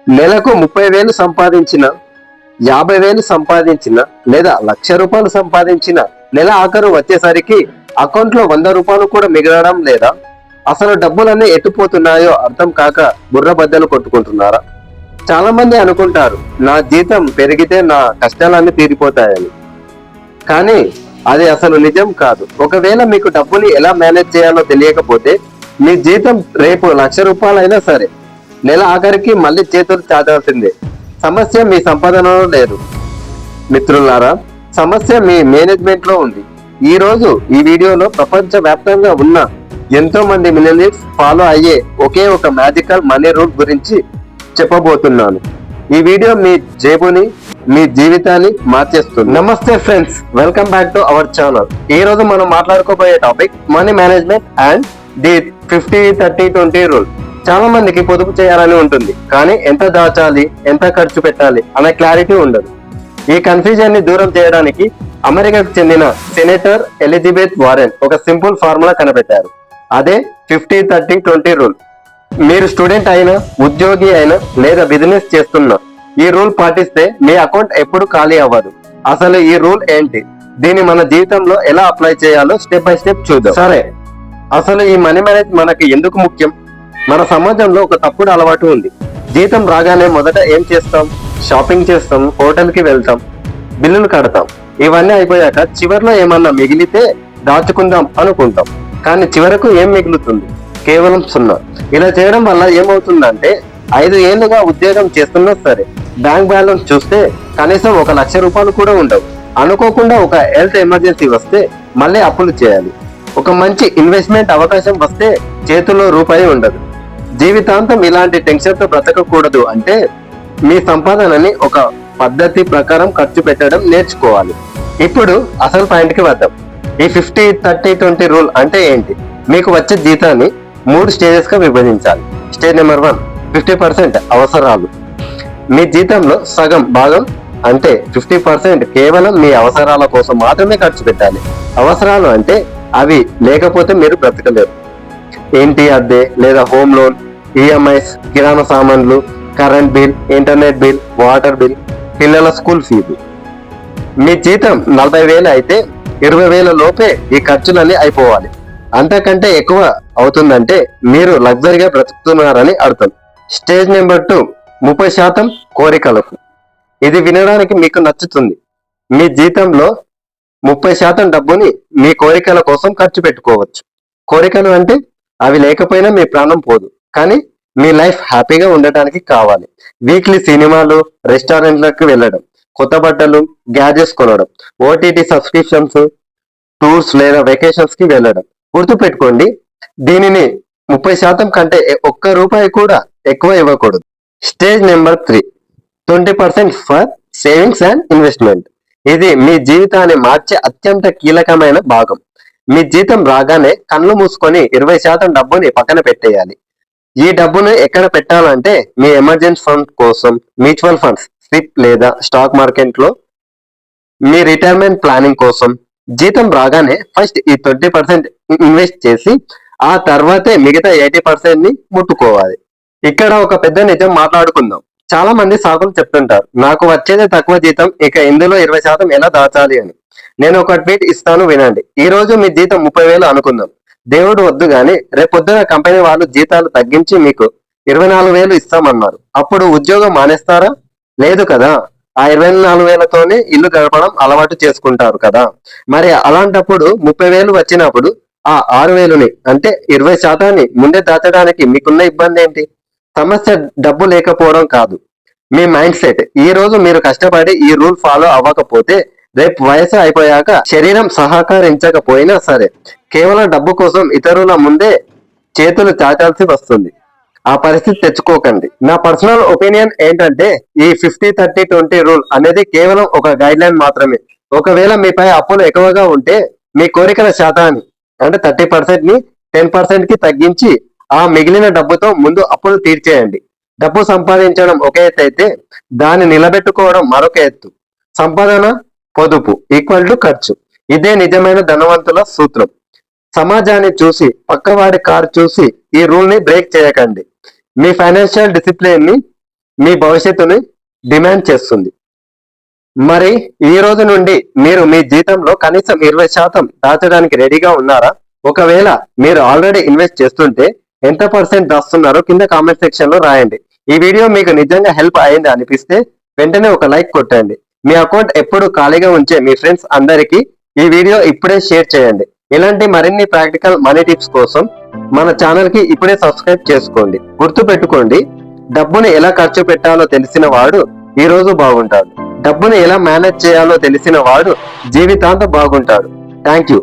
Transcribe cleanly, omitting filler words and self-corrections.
నెలకు 30,000 సంపాదించిన, 50,000 సంపాదించిన లేదా ₹1,00,000 సంపాదించిన నెల ఆఖరు వచ్చేసరికి అకౌంట్లో ₹100 కూడా మిగలడం లేదా? అసలు డబ్బులన్నీ ఎట్టుపోతున్నాయో అర్థం కాక బుర్ర బద్దలు కొట్టుకుంటున్నారా? చాలా మంది అనుకుంటారు నా జీతం పెరిగితే నా కష్టాలన్నీ తీరిపోతాయని. కానీ అది అసలు నిజం కాదు. ఒకవేళ మీకు డబ్బుని ఎలా మేనేజ్ చేయాలో తెలియకపోతే మీ జీతం రేపు ₹1,00,000 అయినా సరే నెల ఆఖరికి మళ్ళీ చేతులు చాచాల్సిందే. సమస్య మీ సంపాదనలో లేదు మిత్రులారా, సమస్య మీ మేనేజ్మెంట్ లో ఉంది. ఈ రోజు ఈ వీడియోలో ప్రపంచ వ్యాప్తంగా ఉన్న ఎంతో మంది మిలియనీర్స్ ఫాలో అయ్యే ఒకే ఒక మ్యాజికల్ మనీ రూల్ గురించి చెప్పబోతున్నాను. ఈ వీడియో మీ జేబుని, మీ జీవితాన్ని మార్చేస్తుంది. నమస్తే friends, welcome back to our channel. ఈ రోజు మనం మాట్లాడుకోబోయే topic money management and the 50-30-20 rule. చాలా మందికి పొదుపు చేయాలని ఉంటుంది, కానీ ఎంత దాచాలి, ఎంత ఖర్చు పెట్టాలి అనే క్లారిటీ ఉండదు. ఈ కన్ఫ్యూజన్ ని దూరం చేయడానికి అమెరికాకు చెందిన సెనేటర్ ఎలిజబెత్ వారెన్ ఒక సింపుల్ ఫార్ములా కనిపెట్టారు. అదే 50-30-20 రూల్. మీరు స్టూడెంట్ అయినా, ఉద్యోగి అయినా లేదా బిజినెస్ చేస్తున్నా ఈ రూల్ పాటిస్తే మీ అకౌంట్ ఎప్పుడు ఖాళీ అవ్వదు. అసలు ఈ రూల్ ఏంటి, దీన్ని మన జీవితంలో ఎలా అప్లై చేయాలో స్టెప్ బై స్టెప్ చూద్దాం. సరే, అసలు ఈ మనీ మేనేజ్ మనకి ఎందుకు ముఖ్యం? మన సమాజంలో ఒక తప్పుడు అలవాటు ఉంది. జీతం రాగానే మొదట ఏం చేస్తాం? షాపింగ్ చేస్తాం, హోటల్ కి వెళ్తాం, బిల్లులు కడతాం. ఇవన్నీ అయిపోయాక చివరిలో ఏమన్నా మిగిలితే దాచుకుందాం అనుకుంటాం. కానీ చివరకు ఏం మిగులుతుంది? కేవలం 0. ఇలా చేయడం వల్ల ఏమవుతుందంటే 5 ఏళ్లుగా ఉద్యోగం చేస్తున్నా సరే బ్యాంక్ బ్యాలెన్స్ చూస్తే కనీసం ₹1,00,000 కూడా ఉండవు. అనుకోకుండా ఒక హెల్త్ ఎమర్జెన్సీ వస్తే మళ్ళీ అప్పులు చేయాలి. ఒక మంచి ఇన్వెస్ట్మెంట్ అవకాశం వస్తే చేతుల్లో రూపాయి ఉండదు. జీవితాంతం ఇలాంటి టెన్షన్ తో బ్రతకకూడదు అంటే మీ సంపాదనని ఒక పద్ధతి ప్రకారం ఖర్చు పెట్టడం నేర్చుకోవాలి. ఇప్పుడు అసలు పాయింట్ కి వద్దాం. ఈ 50-30-20 రూల్ అంటే ఏంటి? మీకు వచ్చే జీతాన్ని 3 స్టేజెస్ గా విభజించాలి. స్టేజ్ నెంబర్ 1, 50% అవసరాలు. మీ జీతంలో సగం భాగం అంటే 50% కేవలం మీ అవసరాల కోసం మాత్రమే ఖర్చు పెట్టాలి. అవసరాలు అంటే అవి లేకపోతే మీరు బ్రతకలేరు. ఇంటి అద్దె లేదా హోమ్ లోన్, ఈఎంఐస్, కిరాణా సామాన్లు, current bill, internet bill, water bill, పిల్లల స్కూల్ ఫీజు. మీ జీతం 40,000 అయితే 20,000 లోపే ఈ ఖర్చులన్నీ అయిపోవాలి. అంతకంటే ఎక్కువ అవుతుందంటే మీరు లగ్జరీగా బ్రతుకుతున్నారని అర్థం. స్టేజ్ నెంబర్ 2, 30% కోరికలకు. ఇది వినడానికి మీకు నచ్చుతుంది. మీ జీతంలో 30% డబ్బుని మీ కోరికల కోసం ఖర్చు పెట్టుకోవచ్చు. కోరికలు అంటే అవి లేకపోయినా మీ ప్రాణం పోదు, కానీ మీ లైఫ్ హ్యాపీగా ఉండటానికి కావాలి. వీక్లీ సినిమాలు, రెస్టారెంట్లకు వెళ్ళడం, కొత్త బట్టలు, గ్యాజెట్స్ కొనడం, ఓటీటీ సబ్స్క్రిప్షన్స్, టూర్స్ లేదా వెకేషన్స్ కి వెళ్ళడం. గుర్తు పెట్టుకోండి, దీనిని 30% కంటే ₹1 కూడా ఎక్కువ ఇవ్వకూడదు. Stage number 3, 20% for savings and investment. ఇది మీ జీవితాన్ని మార్చే అత్యంత కీలకమైన భాగం. మీ జీతం రాగానే కళ్ళు మూసుకొని 20% డబ్బుని పక్కన పెట్టేయాలి. ఈ డబ్బును ఎక్కడ పెట్టాలంటే మీ ఎమర్జెన్సీ ఫండ్ కోసం, మ్యూచువల్ ఫండ్స్, స్లిప్ లేదా స్టాక్ మార్కెట్ లో, మీ రిటైర్మెంట్ ప్లానింగ్ కోసం. జీతం రాగానే ఫస్ట్ ఈ 20% ఇన్వెస్ట్ చేసి ఆ తర్వాతే మిగతా 80% ని ముట్టుకోవాలి. ఇక్కడ ఒక పెద్ద నిజం మాట్లాడుకుందాం. చాలా మంది సాకులు చెప్తుంటారు, నాకు వచ్చేదే తక్కువ జీతం, ఇక ఇందులో 20% ఎలా దాచాలి అని. నేను ఒక ట్వీట్ ఇస్తాను, వినండి. ఈ రోజు మీ జీతం 30,000 అనుకుందాం. దేవుడు వద్దు గాని రేపొద్దున కంపెనీ వాళ్ళు జీతాలు తగ్గించి మీకు 24,000 ఇస్తామన్నారు. అప్పుడు ఉద్యోగం మానేస్తారా? లేదు కదా. ఆ 24,000తోనే ఇల్లు గడపడం అలవాటు చేసుకుంటారు కదా. మరి అలాంటప్పుడు 30,000 వచ్చినప్పుడు ఆ 6,000ని అంటే 20% ముందే దాచడానికి మీకున్న ఇబ్బంది ఏంటి? సమస్య డబ్బు లేకపోవడం కాదు, మీ మైండ్ సెట్. ఈ రోజు మీరు కష్టపడి ఈ రూల్ ఫాలో అవ్వకపోతే రేపు వయసు అయిపోయాక శరీరం సహకరించకపోయినా సరే కేవలం డబ్బు కోసం ఇతరుల ముందే చేతులు చాచాల్సి వస్తుంది. ఆ పరిస్థితి తెచ్చుకోకండి. నా పర్సనల్ ఒపీనియన్ ఏంటంటే ఈ 50-30-20 రూల్ అనేది కేవలం ఒక గైడ్ లైన్ మాత్రమే. ఒకవేళ మీపై అప్పులు ఎక్కువగా ఉంటే మీ కోరికల శాతాన్ని అంటే 30% ని 10% కి తగ్గించి ఆ మిగిలిన డబ్బుతో ముందు అప్పులు తీర్చేయండి. డబ్బు సంపాదించడం ఒక ఎత్తు అయితే దాన్ని నిలబెట్టుకోవడం మరొక ఎత్తు. సంపాదన పొదుపు ఈక్వల్ టు ఖర్చు. ఇదే నిజమైన ధనవంతుల సూత్రం. సమాజాన్ని చూసి, పక్కవాడి కారు చూసి ఈ రూల్ ని బ్రేక్ చేయకండి. మీ ఫైనాన్షియల్ డిసిప్లిన్ ని మీ భవిష్యత్తుని డిమాండ్ చేస్తుంది. మరి ఈ రోజు నుండి మీరు మీ జీతంలో కనీసం 20% దాచడానికి రెడీగా ఉన్నారా? ఒకవేళ మీరు ఆల్రెడీ ఇన్వెస్ట్ చేస్తుంటే ఎంత పర్సెంట్ దాస్తున్నారో కింద కామెంట్ సెక్షన్ లో రాయండి. ఈ వీడియో మీకు నిజంగా హెల్ప్ అయింది అనిపిస్తే వెంటనే ఒక లైక్ కొట్టండి. మీ అకౌంట్ ఎప్పుడు ఖాళీగా ఉంచే మీ ఫ్రెండ్స్ అందరికీ ఈ వీడియో ఇప్పుడే షేర్ చేయండి. ఇలాంటి మరిన్ని ప్రాక్టికల్ మనీ టిప్స్ కోసం మన ఛానల్ కి ఇప్పుడే సబ్స్క్రైబ్ చేసుకోండి. గుర్తు పెట్టుకోండి, డబ్బును ఎలా ఖర్చు పెట్టాలో తెలిసిన వాడు ఈ రోజు బాగుంటాడు. డబ్బును ఎలా మేనేజ్ చేయాలో తెలిసిన వాడు జీవితాంతం బాగుంటాడు. Thank you.